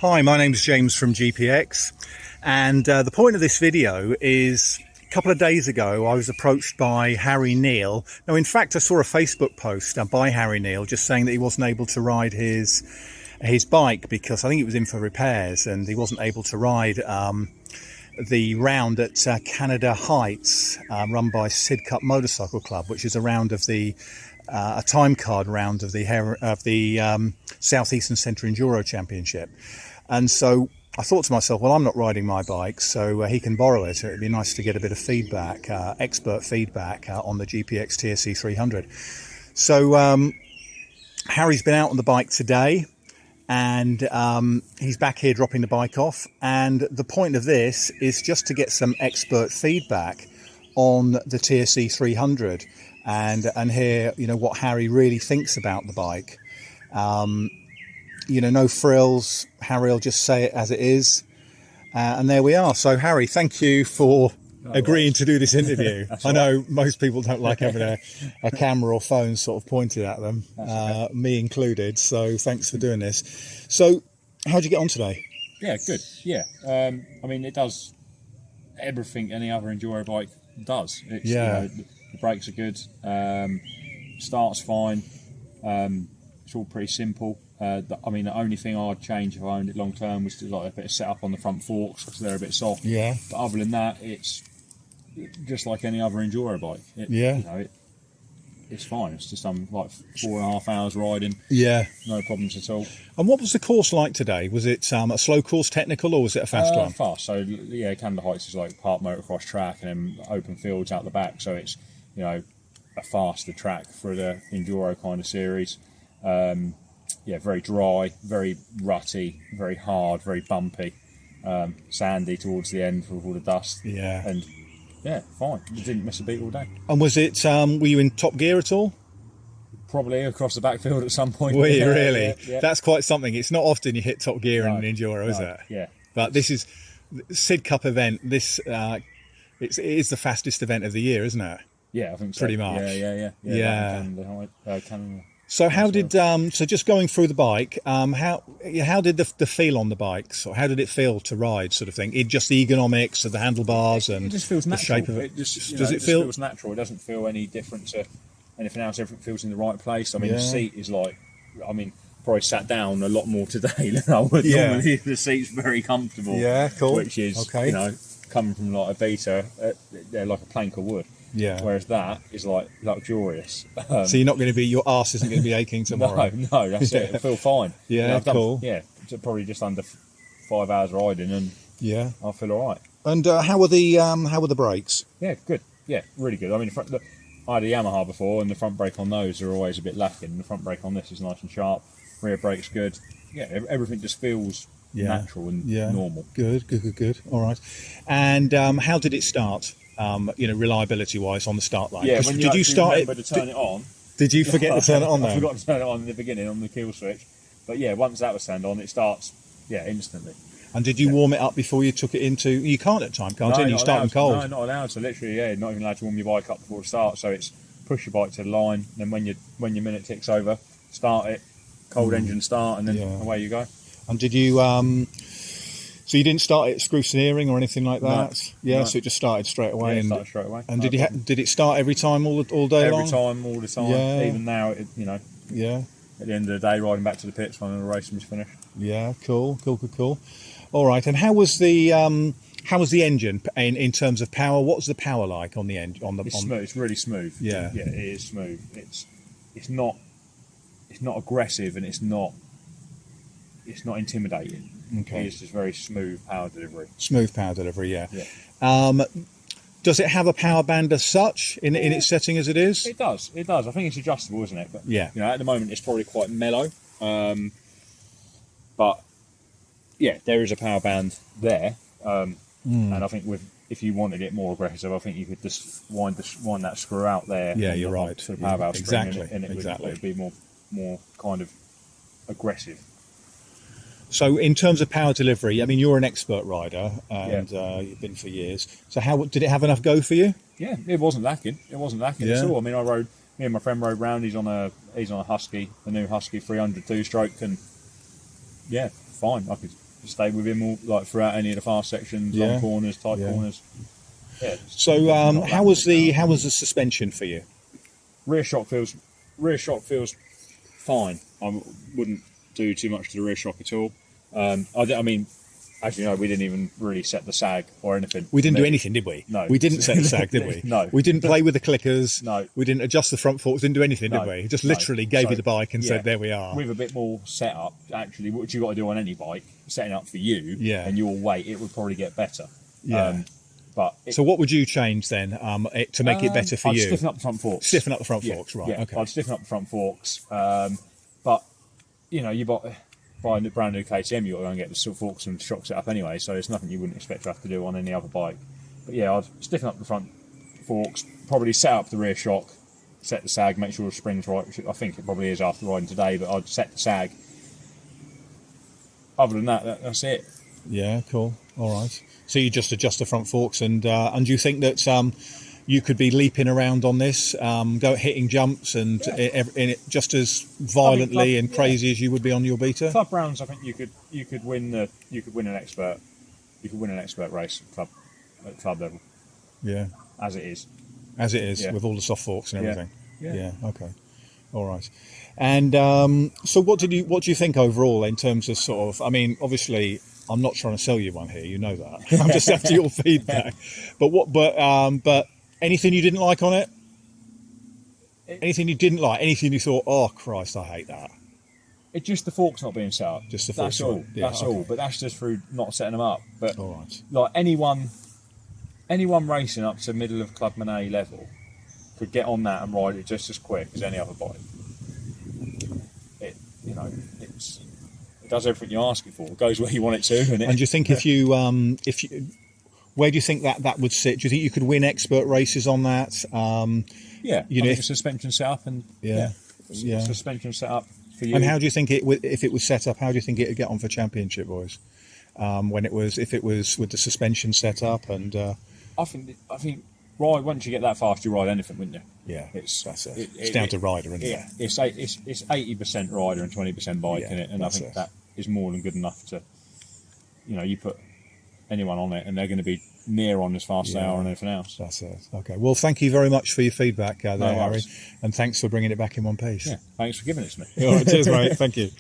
Hi, my name is James from GPX, and the point of this video is a couple of days ago I was approached by Harry Neal. Now, in fact, I saw a Facebook post by Harry Neal just saying that he wasn't able to ride his bike because I think it was in for repairs and he wasn't able to ride the round at Canada Heights, run by Sid Cup Motorcycle Club, which is a round of the a time card round of the Southeastern Centre Enduro Championship. And so I thought to myself, well, I'm not riding my bike, so he can borrow it. It'd be nice to get a bit of feedback, expert feedback on the GPX TSE 300. So Harry's been out on the bike today, and he's back here dropping the bike off. And the point of this is just to get some expert feedback on the TSE 300 and hear, you know, what Harry really thinks about the bike. You know, no frills. Harry will just say it as it is. And there we are. So, Harry, thank you for agreeing to do this interview. I know most people don't like having a camera or phone sort of pointed at them, me included. So thanks for doing this. So how'd you get on today? Yeah, good. Yeah. I mean, it does everything any other enduro bike does. It's, yeah. You know, the brakes are good. Starts fine. It's all pretty simple. I mean, the only thing I'd change if I owned it long term was to like a bit of setup on the front forks because they're a bit soft. Yeah. But other than that, it's just like any other enduro bike. Yeah. You know, it's fine. It's just like 4.5 hours riding. Yeah. No problems at all. And what was the course like today? Was it a slow course technical or was it a fast one? Fast. So yeah, Canada Heights is like park motocross track and then open fields out the back. So it's, you know, a faster track for the enduro kind of series. Yeah, very dry, very rutty, very hard, very bumpy, sandy towards the end with all the dust. Yeah. And yeah, fine. You didn't miss a beat all day. And was it, were you in top gear at all? Probably across the backfield at some point. Were you really? Yeah, yeah. That's quite something. It's not often you hit top gear in an enduro, is it? Yeah. But this is Sid Cup event. This it is the fastest event of the year, isn't it? Yeah, I think so. Pretty much. Yeah. Canada. So how did so just going through the bike, how did the feel on the bike? So how did it feel to ride, sort of thing? It just the ergonomics of the handlebars and it just feels the natural. shape of it. It feels natural. It doesn't feel any different to anything else. Everything feels in the right place. I mean, the seat is like, I mean, probably sat down a lot more today than I would normally. The seat's very comfortable. Yeah, cool. Which is, you know, coming from like a Beta, they're like a plank of wood. Yeah. Whereas that is like luxurious. So you're not going to be, your arse isn't going to be aching tomorrow. No, that's it. It'll feel fine. Yeah, you know, cool. Probably just under 5 hours riding, and I'll feel all right. And how were the brakes? Yeah, good. Yeah, really good. I mean, I had a Yamaha before, and the front brake on those are always a bit lacking. The front brake on this is nice and sharp. Rear brake's good. Yeah, everything just feels natural and normal. Good. All right. And how did it start? You know, reliability wise on the start line. Yeah, did you start it? To turn it on. Did you forget to turn it on then? I forgot to turn it on in the beginning on the kill switch. But yeah, once that was turned on, it starts instantly. And did you warm it up before you took it into? You can't at time, can't you? You start them cold. No, not allowed. So literally, not even allowed to warm your bike up before the start. So it's push your bike to the line, and then when your minute ticks over, start it, cold engine start, and then away you go. And did you? So you didn't start it screw steering or anything like that? No. So it just started straight away. It started straight away. And did it start every time all day long? Every time, all the time. Yeah. Even now, you know. Yeah. At the end of the day, riding back to the pits when the racing was finished. Yeah, cool. All right. And how was the engine in terms of power? What was the power like on the engine? Smooth. It's really smooth. Yeah. Yeah, it is smooth. It's not aggressive, and it's not intimidating. Okay. It's just very smooth power delivery. Smooth power delivery, yeah. Does it have a power band as such in its setting as it is? It does. I think it's adjustable, isn't it? But yeah. You know, at the moment it's probably quite mellow. But yeah, there is a power band there. And I think if you wanted it more aggressive, I think you could just wind that screw out there. Yeah, you're right. To the power valve exactly. And it would be more kind of aggressive. So in terms of power delivery, I mean, you're an expert rider and you've been for years. So how did it have enough go for you? Yeah, it wasn't lacking. At all. I mean, me and my friend rode round. He's on a Husky, the new Husky 300 two-stroke, and yeah, fine. I could stay with him all, like throughout any of the fast sections, Yeah. long corners, tight Yeah. corners. Yeah. So not how that was much the now. how was the suspension for you? Rear shock feels fine. I wouldn't do too much to the rear shock at all. I mean, as you know, we didn't even really set the sag or anything. We didn't do anything, did we? No. We didn't set the sag, did we? No. We didn't play with the clickers. No. We didn't adjust the front forks, didn't do anything, No. did we? Just No. literally gave So, you the bike and yeah, said, there we are. With a bit more setup, actually, what you got to do on any bike, setting up for you Yeah. and your weight, it would probably get better. Yeah. But So what would you change then to make it better for I'd you? stiffen up the front forks. Stiffen up the front Yeah, forks, right, yeah, okay. I'd stiffen up the front forks. But, you know, you buy a brand new KTM, you've got to go and get the forks and shock set up anyway, so it's nothing you wouldn't expect to have to do on any other bike. But yeah, I'd stiffen up the front forks, probably set up the rear shock, set the sag, make sure the spring's right, which I think it probably is after riding today, but I'd set the sag. Other than that, that's it. Yeah, cool. All right. So you just adjust the front forks, and you think that you could be leaping around on this, hitting jumps, and in it just as violently and crazy as you would be on your Beta? Club rounds, I think you could win an expert race at club level. Yeah, As it is. as it is, Yeah. with all the soft forks and Yeah. everything. Yeah. Okay. All right. And so what do you think overall in terms of sort of? I mean, obviously, I'm not trying to sell you one here. You know that. I'm just after your feedback. But anything you didn't like on it? Anything you didn't like? Anything you thought, oh Christ, I hate that? It's just the forks not being set up. Just the forks, That's all. right. Yeah, That's okay. all. But that's just through not setting them up. But All right. like anyone racing up to middle of Clubman A level could get on that and ride it just as quick as any other bike. It does everything you ask it for. It goes where you want it to. And do you think if you where do you think that would sit? Do you think you could win expert races on that? Yeah, you know, if suspension set up and Yeah. suspension set up for you. And how do you think if it was set up? How do you think it would get on for championship, boys? If it was with the suspension set up and I think ride once you get that fast, you ride anything, wouldn't you? yeah, It's it's down to rider, isn't Yeah, it? it's 80% rider and 20% bike Yeah, in it, and I that's think it. that is more than good enough to, you put anyone on it, and they're going to be near on as fast as they are on anything else. That's it. Okay. Well, thank you very much for your feedback there, Harry, worries. and thanks for bringing it back in one piece. Yeah, thanks for giving it to me. All right, cheers, mate. Thank you.